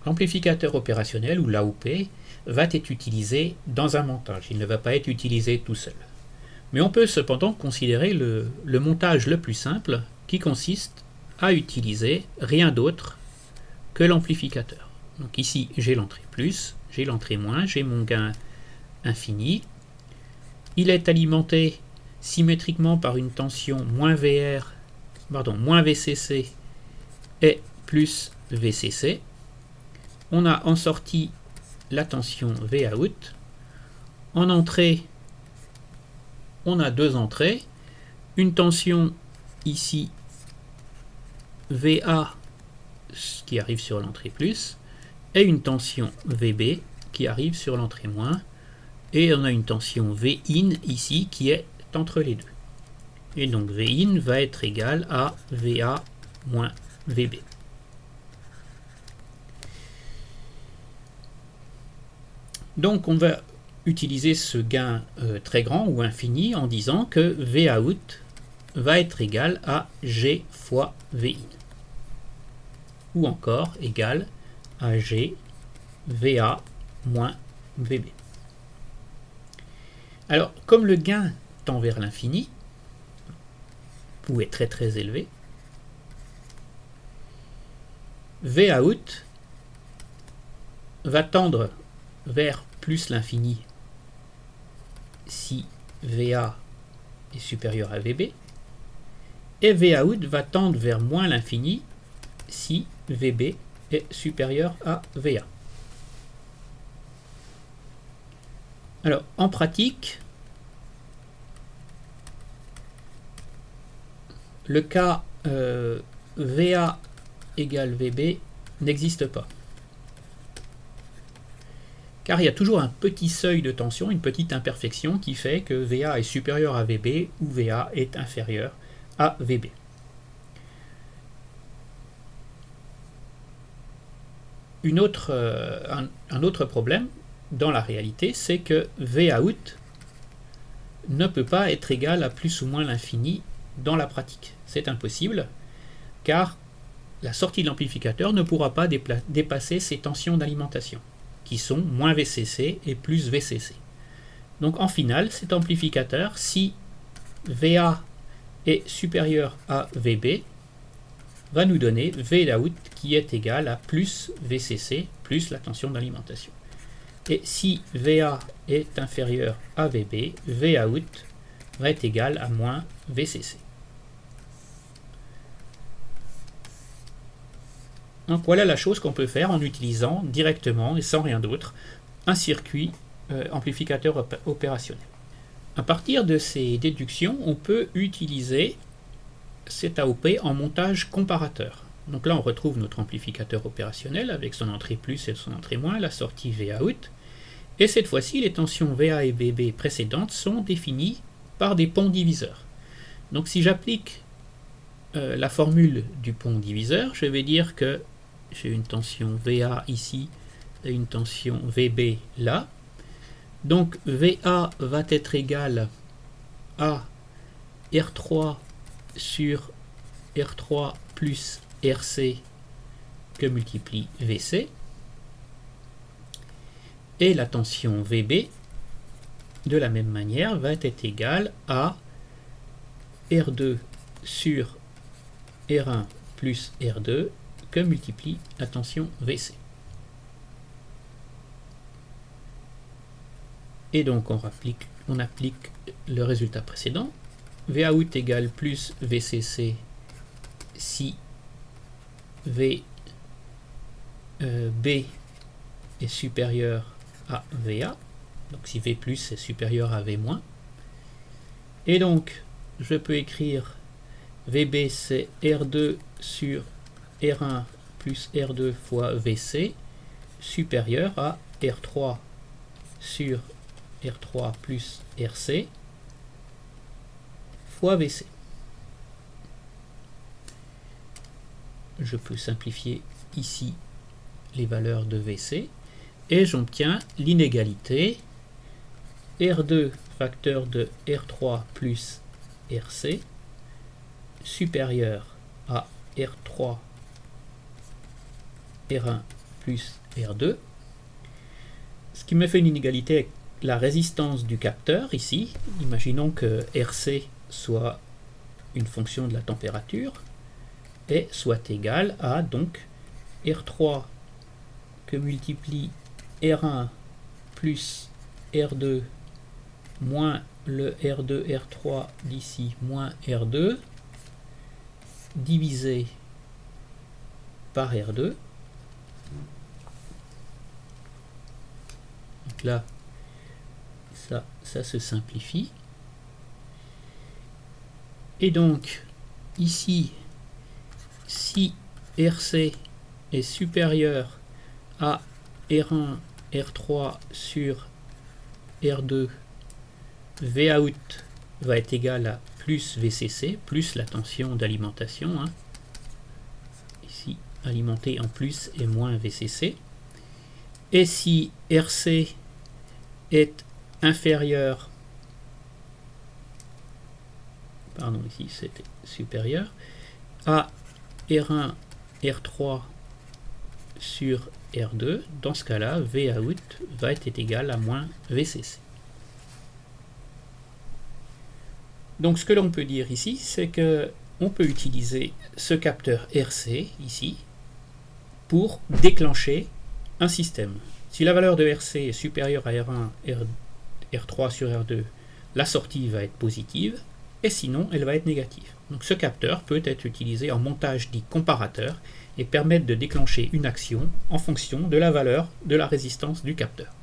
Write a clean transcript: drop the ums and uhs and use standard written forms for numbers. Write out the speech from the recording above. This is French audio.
l'amplificateur opérationnel ou l'AOP va être utilisé dans un montage, il ne va pas être utilisé tout seul. Mais on peut cependant considérer le montage le plus simple qui consiste à utiliser rien d'autre que l'amplificateur. Donc ici j'ai l'entrée plus, j'ai l'entrée moins, j'ai mon gain infini. Il est alimenté symétriquement par une tension moins VCC et plus VCC. On a en sortie la tension Vout. En entrée, on a deux entrées. Une tension ici VA qui arrive sur l'entrée plus et une tension VB qui arrive sur l'entrée moins. Et on a une tension Vin ici qui est entre les deux. Et donc Vin va être égal à VA moins VB. Donc on va utiliser ce gain très grand ou infini en disant que Vout va être égal à G fois Vin. Ou encore égal à G VA moins VB. Alors, comme le gain tend vers l'infini, ou est très très élevé, Vout va tendre vers plus l'infini si VA est supérieur à VB, et Vout va tendre vers moins l'infini si VB est supérieur à VA. Alors, en pratique, le cas VA égale VB n'existe pas. Car il y a toujours un petit seuil de tension, une petite imperfection qui fait que VA est supérieur à VB ou VA est inférieur à VB. Un autre problème dans la réalité, c'est que Vout ne peut pas être égal à plus ou moins l'infini dans la pratique. C'est impossible, car la sortie de l'amplificateur ne pourra pas dépasser ces tensions d'alimentation, qui sont moins VCC et plus VCC. Donc en finale, cet amplificateur, si VA est supérieur à VB, va nous donner Vout qui est égal à plus VCC plus la tension d'alimentation. Et si VA est inférieur à VB, Vout va être égal à moins VCC. Donc voilà la chose qu'on peut faire en utilisant directement et sans rien d'autre un circuit amplificateur opérationnel. À partir de ces déductions, on peut utiliser cet AOP en montage comparateur. Donc là, on retrouve notre amplificateur opérationnel avec son entrée plus et son entrée moins, la sortie Vout. Et cette fois-ci, les tensions VA et VB précédentes sont définies par des ponts diviseurs. Donc si j'applique la formule du pont diviseur, je vais dire que j'ai une tension VA ici et une tension VB là. Donc VA va être égal à R3 sur R3 plus RC que multiplie VC. Et la tension VB, de la même manière, va être égale à R2 sur R1 plus R2 que multiplie la tension VC. Et donc on applique le résultat précédent. Vout égale plus VCC si VB est supérieur à VA, donc si V plus est supérieur à V moins. Et donc je peux écrire VB c'est R2 sur R1 plus R2 fois VC supérieur à R3 sur R3 plus RC fois VC. Je peux simplifier ici les valeurs de VC et j'obtiens l'inégalité R2 facteur de R3 plus RC supérieur à R3 R1 plus R2, ce qui me fait une inégalité avec la résistance du capteur ici. Imaginons que RC soit une fonction de la température et soit égal à donc R3 que multiplie R1 plus R2 moins le R2 R3 d'ici moins R2 divisé par R2. Donc là, ça se simplifie. Et donc, ici, si RC est supérieur à R1, R3 sur R2, Vout va être égal à plus VCC, plus la tension d'alimentation. Ici, alimenté en plus et moins VCC. Et si RC est inférieur, pardon, ici c'était supérieur, à R1, R3 sur R2, dans ce cas-là, Vout va être égal à moins VCC. Donc ce que l'on peut dire ici, c'est que on peut utiliser ce capteur RC ici pour déclencher un système. Si la valeur de RC est supérieure à R1, R3 sur R2, la sortie va être positive, et sinon elle va être négative. Donc ce capteur peut être utilisé en montage dit comparateur et permettre de déclencher une action en fonction de la valeur de la résistance du capteur.